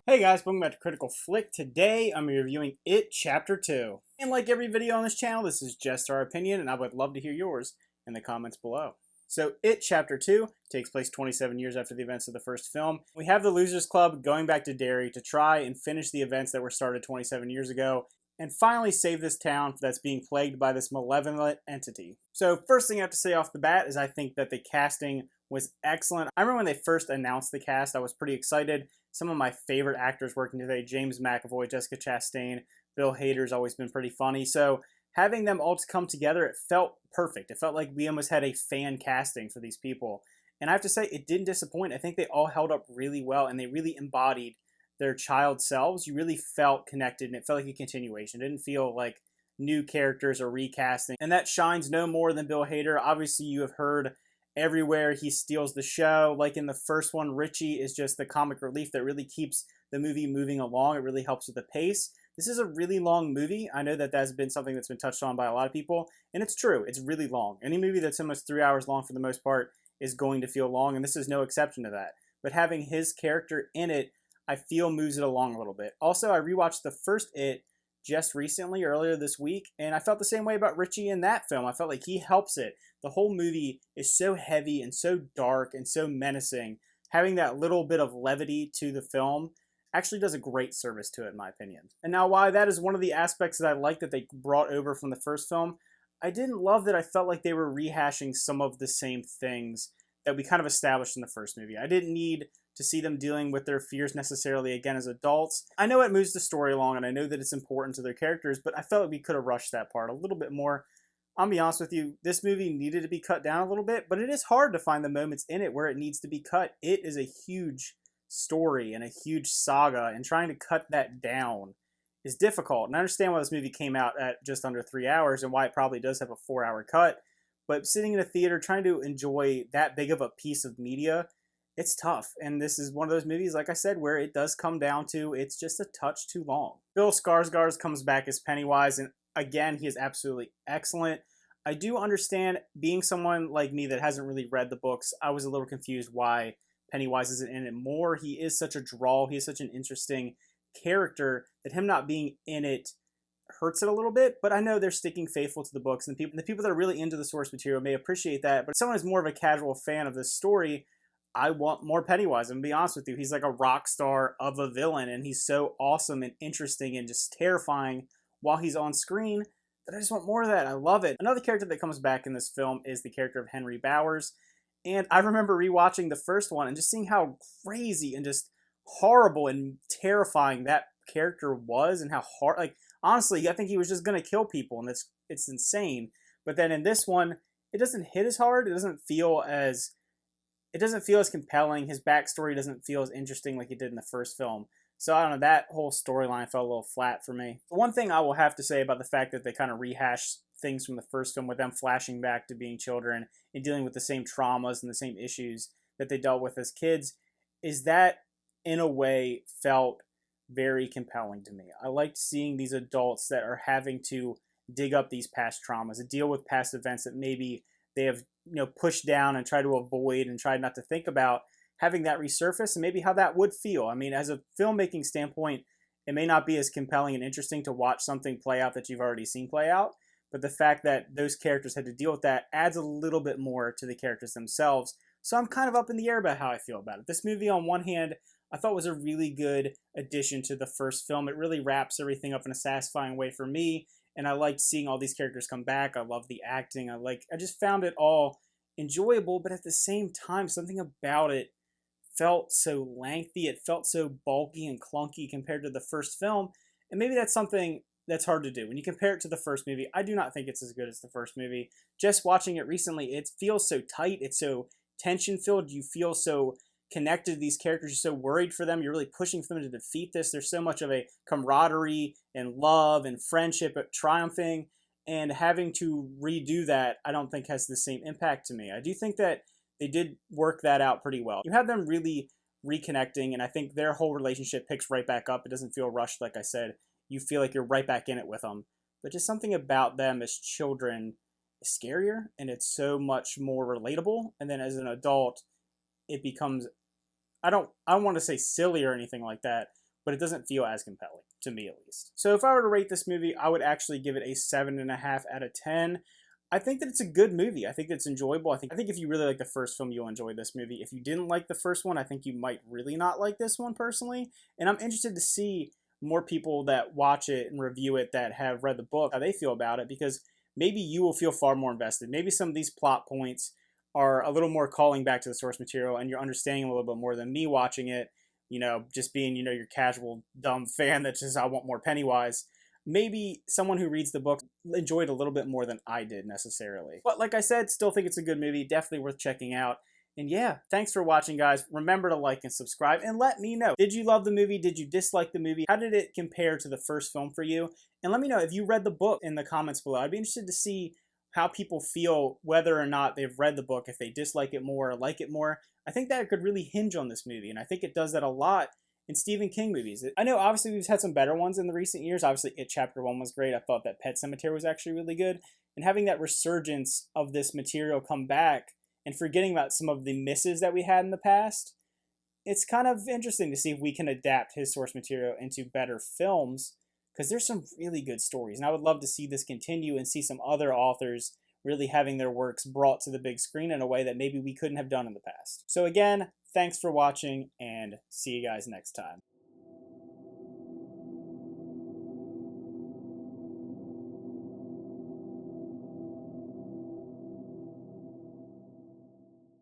Hey guys, welcome back to Critical Flick. Today I'm reviewing It Chapter 2. And like every video on this channel, this is just our opinion and I would love to hear yours in the comments below. So It Chapter 2 takes place 27 years after the events of the first film. We have the Losers Club going back to Derry to try and finish the events that were started 27 years ago and finally save this town that's being plagued by this malevolent entity. So first thing I have to say off the bat is I think that the casting was excellent. I remember when they first announced the cast, I was pretty excited. Some of my favorite actors working today, James McAvoy, Jessica Chastain, Bill Hader's always been pretty funny. So having them all come together, it felt perfect. It felt like we almost had a fan casting for these people. And I have to say, it didn't disappoint. I think they all held up really well and they really embodied their child selves. You really felt connected and it felt like a continuation. It didn't feel like new characters or recasting. And that shines no more than Bill Hader. Obviously, you have heard everywhere he steals the show. Like in the first one, Richie is just the comic relief that really keeps the movie moving along. It really helps with the pace. This is a really long movie. I know that that's been something that's been touched on by a lot of people, and it's true. It's really long. Any movie that's almost 3 hours long for the most part is going to feel long, and this is no exception to that. But having his character in it, I feel moves it along a little bit. Also, I rewatched the first It just recently, earlier this week, and I felt the same way about Richie in that film. I felt like he helps it. The whole movie is so heavy and so dark and so menacing. Having that little bit of levity to the film actually does a great service to it, in my opinion. And now, why that is one of the aspects that I like that they brought over from the first film, I didn't love that I felt like they were rehashing some of the same things that we kind of established in the first movie. I didn't need to see them dealing with their fears necessarily again as adults. I know it moves the story along and I know that it's important to their characters, but I felt like we could have rushed that part a little bit more. I'll be honest with you, this movie needed to be cut down a little bit, but it is hard to find the moments in it where it needs to be cut. It is a huge story and a huge saga, and trying to cut that down is difficult. And I understand why this movie came out at just under 3 hours and why it probably does have a 4-hour cut, but sitting in a theater trying to enjoy that big of a piece of media, it's tough. And this is one of those movies, like I said, where it does come down to it's just a touch too long. Bill Skarsgård comes back as Pennywise, and again, he is absolutely excellent. I do understand, being someone like me that hasn't really read the books, I was a little confused why Pennywise isn't in it more. He is such a draw. He is such an interesting character that him not being in it hurts it a little bit, but I know they're sticking faithful to the books, and the people that are really into the source material may appreciate that. But if someone is more of a casual fan of this story, I want more Pennywise. I'm gonna be honest with you, he's like a rock star of a villain, and he's so awesome and interesting and just terrifying while he's on screen that I just want more of that. I love it. Another character that comes back in this film is the character of Henry Bowers, and I remember rewatching the first one and just seeing how crazy and just horrible and terrifying that character was, and how hard, like, honestly, I think he was just gonna kill people, and it's insane. But then in this one, it doesn't hit as hard. It doesn't feel as compelling. His backstory doesn't feel as interesting like it did in the first film. So I don't know, that whole storyline felt a little flat for me. The one thing I will have to say about the fact that they kind of rehash things from the first film with them flashing back to being children and dealing with the same traumas and the same issues that they dealt with as kids is that, in a way, felt very compelling to me. I liked seeing these adults that are having to dig up these past traumas and deal with past events that maybe they have pushed down and try to avoid and try not to think about, having that resurface and maybe how that would feel. I mean, as a filmmaking standpoint, it may not be as compelling and interesting to watch something play out that you've already seen play out, but the fact that those characters had to deal with that adds a little bit more to the characters themselves. So I'm kind of up in the air about how I feel about it. This movie, on one hand, I thought was a really good addition to the first film. It really wraps everything up in a satisfying way for me, and I liked seeing all these characters come back. I love the acting. I just found it all enjoyable, but at the same time, something about it felt so lengthy. It felt so bulky and clunky compared to the first film, and maybe that's something that's hard to do. When you compare it to the first movie, I do not think it's as good as the first movie. Just watching it recently, it feels so tight. It's so tension-filled. You feel so connected to these characters. You're so worried for them. You're really pushing for them to defeat this. There's so much of a camaraderie and love and friendship triumphing, and having to redo that, I don't think has the same impact to me. I do think that they did work that out pretty well. You have them really reconnecting, and I think their whole relationship picks right back up. It doesn't feel rushed, like I said. You feel like you're right back in it with them. But just something about them as children is scarier, and it's so much more relatable. And then as an adult, it becomes, I don't want to say silly or anything like that, but it doesn't feel as compelling, to me at least. So if I were to rate this movie, I would actually give it a 7.5 out of 10. I think that it's a good movie. I think it's enjoyable. I think if you really like the first film, you'll enjoy this movie. If you didn't like the first one, I think you might really not like this one personally. And I'm interested to see more people that watch it and review it that have read the book, how they feel about it, because maybe you will feel far more invested. Maybe some of these plot points are a little more calling back to the source material and you're understanding a little bit more than me watching it, just being, your casual dumb fan that just, I want more Pennywise. Maybe someone who reads the book enjoyed a little bit more than I did necessarily. But like I said, still think it's a good movie, definitely worth checking out. And yeah, thanks for watching, guys. Remember to like and subscribe and let me know. Did you love the movie? Did you dislike the movie? How did it compare to the first film for you? And let me know if you read the book in the comments below. I'd be interested to see how people feel, whether or not they've read the book, if they dislike it more or like it more. I think that could really hinge on this movie, and I think it does that a lot in Stephen King movies. I know obviously we've had some better ones in the recent years. Obviously It Chapter 1 was great. I thought that Pet Sematary was actually really good. And having that resurgence of this material come back and forgetting about some of the misses that we had in the past, it's kind of interesting to see if we can adapt his source material into better films, because there's some really good stories. And I would love to see this continue and see some other authors really having their works brought to the big screen in a way that maybe we couldn't have done in the past. So again, thanks for watching, and see you guys next time.